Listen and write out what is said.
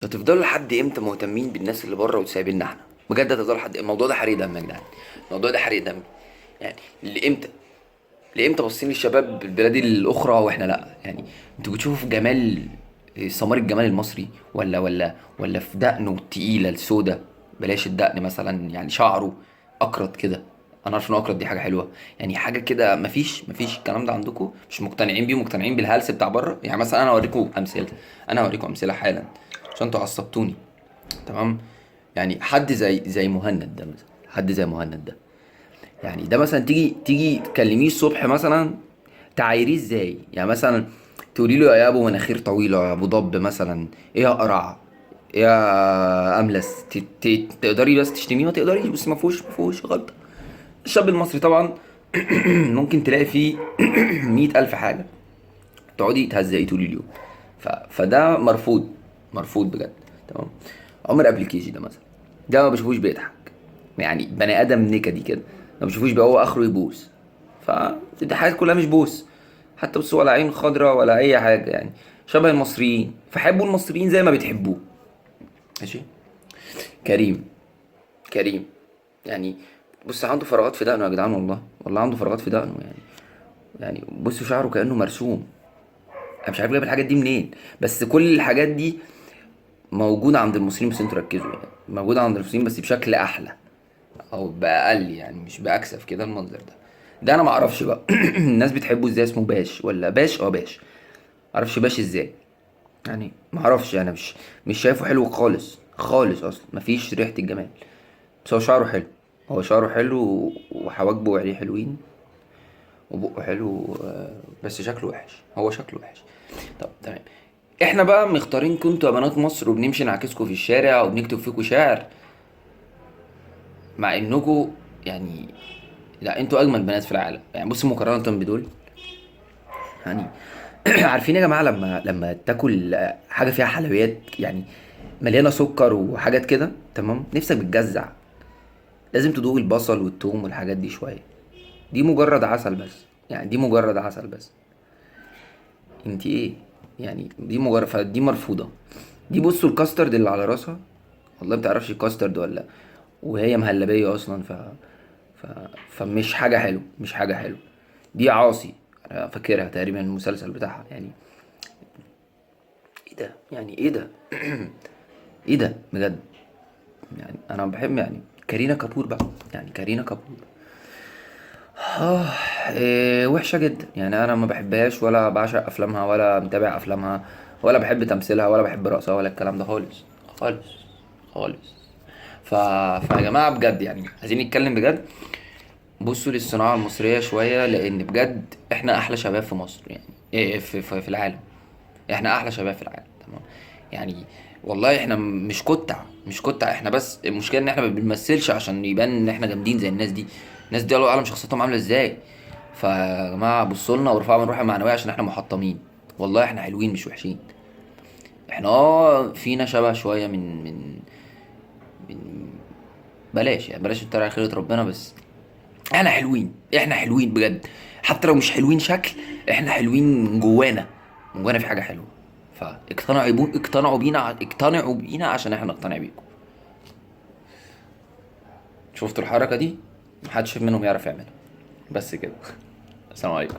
هتفضلوا لحد امتى مهتمين بالناس اللي بره وسايبيننا احنا؟ بجد هتفضلوا لحد الموضوع ده حريق دم يا جدعان. الموضوع ده حريق دم. يعني لامتى؟ لامتى باصين للشباب البلاد الاخرى واحنا لا؟ يعني انتوا بتشوفوا في جمال، ثمار الجمال المصري، ولا في دقنه التقيله السودة؟ بلاش الدقن مثلا، يعني شعره اقرط كده. انا عارف ان اقرط دي حاجه حلوه، يعني حاجه كده. مفيش الكلام ده عندكم؟ مش مقتنعين بيه؟ مقتنعين بالهلس بتاع بره؟ يعني مثلا انا اوريكم امثله حالا عشان انتوا عصبتوني. تمام. يعني حد زي مهند ده مثلا، حد زي مهند ده، يعني ده مثلا تيجي تكلميه الصبح مثلا، تعايريه ازاي؟ يعني مثلا تقولي له يا ابو مناخير طويله، يا ابو ضب مثلا، ايه يا قرع، إيه يا املس، تقدري بس تشتميه؟ ما تقدريش، بس ما فيهوش غلطه. الشاب المصري طبعا ممكن تلاقي فيه 100,000 حاجه تقعدي تهزقي طول اليوم. فده مرفوض، مرفوض بجد. تمام. عمر ابليكيجي ده مثلا، ده ما بشوفوش بيضحك، يعني بني ادم نكدي كده. ما بشوفوش بقى هو اخره يبوس. فدي حاجات كلها مش بوس، حتى بص ولا عين خضراء ولا اي حاجه يعني. شبه المصريين، فحبوا المصريين زي ما بتحبوه. ماشي. كريم، كريم، يعني بص عنده فراغات في دقنه يا جدعان، والله عنده فراغات في دقنه يعني. يعني بصوا شعره كأنه مرسوم. انا مش عارف جايب الحاجات دي منين، بس كل الحاجات دي موجودة عند المصريين، بس انتوا ركزوا يعني، موجودة عند المصريين بس بشكل احلى او باقل، يعني مش باكثف كده المنظر ده. ده انا معرفش بقى الناس بتحبه ازاي، اسمه باش ولا باش؟ باش. معرفش باش ازاي، يعني معرفش. انا مش شايفه حلو خالص خالص، اصلا مفيش ريحة الجمال. بس هو شعره حلو، هو شعره حلو وحواجبه عليه حلوين وبقه حلو، بس شكله وحش، هو شكله وحش. طب تمام. احنا بقى مختارين كنتوا يا بنات مصر، وبنمشي نعكسكوا في الشارع وبنكتب فيكوا شعر، مع انكوا يعني، لا انتوا اجمل بنات في العالم يعني. بص مقارنة بدول يعني عارفين يا جماعة، لما تاكل حاجة فيها حلويات يعني، مليانة سكر وحاجات كده، تمام، نفسك بتجزع. لازم تدوق البصل والثوم والحاجات دي شوية. دي مجرد عسل بس، يعني دي مجرد عسل بس. انت ايه؟ يعني دي مجرد، فدي مرفوضة. دي بصوا الكاسترد اللي على راسها، والله بتعرفش الكاسترد ولا؟ وهي مهلبية اصلا. ف... فمش حاجة حلو، مش حاجة حلو. دي عاصي، انا فاكرها تقريبا المسلسل بتاعها يعني. ايه ده؟ يعني ايه ده؟ ايه ده بجد؟ يعني انا بحب يعني كارينا كابور بقى، يعني كارينا كابور. اه. إيه وحشة جدا يعني، انا ما بحبهاش ولا بعشق افلامها ولا متابع افلامها ولا بحب تمثيلها ولا بحب رقصها ولا الكلام ده خالص، خالص، خالص. ف... فيا جماعة بجد يعني عايزين نتكلم بجد. بصوا للصناعة المصرية شوية، لأن بجد إحنا أحلى شباب في مصر يعني، إيه في العالم. إحنا أحلى شباب في العالم. تمام. يعني والله إحنا مش كتع إحنا، بس المشكلة إن إحنا ما بنمثلش عشان يبان إن إحنا جامدين زي الناس دي. الناس دي الله أعلم شخصيتهم عاملة إزاي. فيا جماعة بصوا لنا وارفعوا من روح المعنوية، عشان إحنا محطمين. والله إحنا حلوين مش وحشين. إحنا فينا شبه شوية من بلاش يعني، بلاش نتريق على خيرة ربنا، بس احنا حلوين، احنا حلوين بجد. حتى لو مش حلوين شكل، احنا حلوين من جوانا، من جوانا في حاجة حلوة. اقتنعوا بينا عشان احنا نقتنع بيكم. شفتوا الحركة دي؟ محدش منهم يعرف يعملها. بس كده. السلام عليكم.